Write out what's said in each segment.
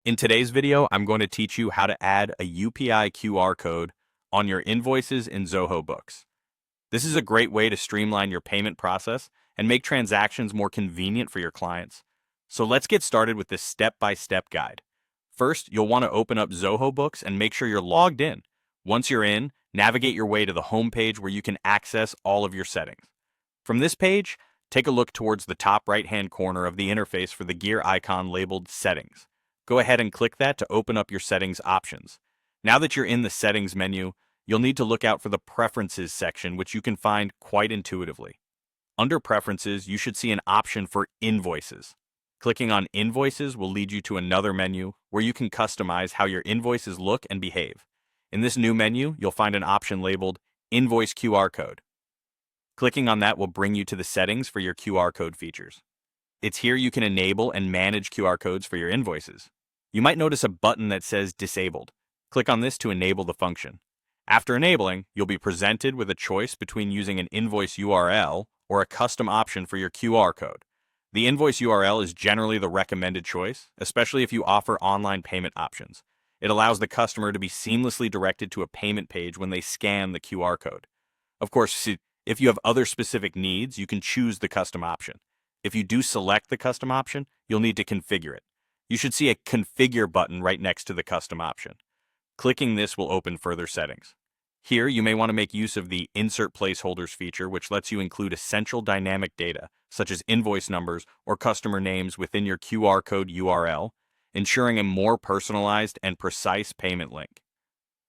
In today's video, I'm going to teach you how to add a UPI QR code on your invoices in Zoho Books. This is a great way to streamline your payment process and make transactions more convenient for your clients. So let's get started with this step-by-step guide. First, you'll want to open up Zoho Books and make sure you're logged in. Once you're in, navigate your way to the home page where you can access all of your settings. From this page, take a look towards the top right-hand corner of the interface for the gear icon labeled Settings. Go ahead and click that to open up your settings options. Now that you're in the settings menu, you'll need to look out for the Preferences section, which you can find quite intuitively. Under Preferences, you should see an option for Invoices. Clicking on Invoices will lead you to another menu where you can customize how your invoices look and behave. In this new menu, you'll find an option labeled Invoice QR Code. Clicking on that will bring you to the settings for your QR code features. It's here you can enable and manage QR codes for your invoices. You might notice a button that says Disabled. Click on this to enable the function. After enabling, you'll be presented with a choice between using an invoice URL or a custom option for your QR code. The invoice URL is generally the recommended choice, especially if you offer online payment options. It allows the customer to be seamlessly directed to a payment page when they scan the QR code. Of course, if you have other specific needs, you can choose the custom option. If you do select the custom option, you'll need to configure it. You should see a Configure button right next to the custom option. Clicking this will open further settings. Here, you may want to make use of the Insert Placeholders feature, which lets you include essential dynamic data, such as invoice numbers or customer names within your QR code URL, ensuring a more personalized and precise payment link.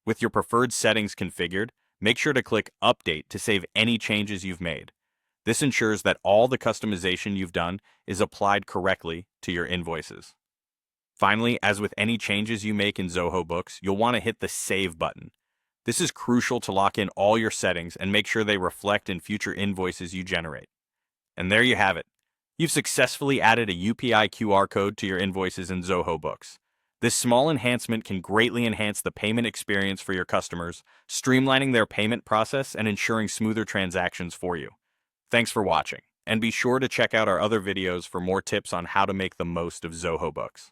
With your preferred settings configured, make sure to click Update to save any changes you've made. This ensures that all the customization you've done is applied correctly to your invoices. Finally, as with any changes you make in Zoho Books, you'll want to hit the Save button. This is crucial to lock in all your settings and make sure they reflect in future invoices you generate. And there you have it. You've successfully added a UPI QR code to your invoices in Zoho Books. This small enhancement can greatly enhance the payment experience for your customers, streamlining their payment process and ensuring smoother transactions for you. Thanks for watching, and be sure to check out our other videos for more tips on how to make the most of Zoho Books.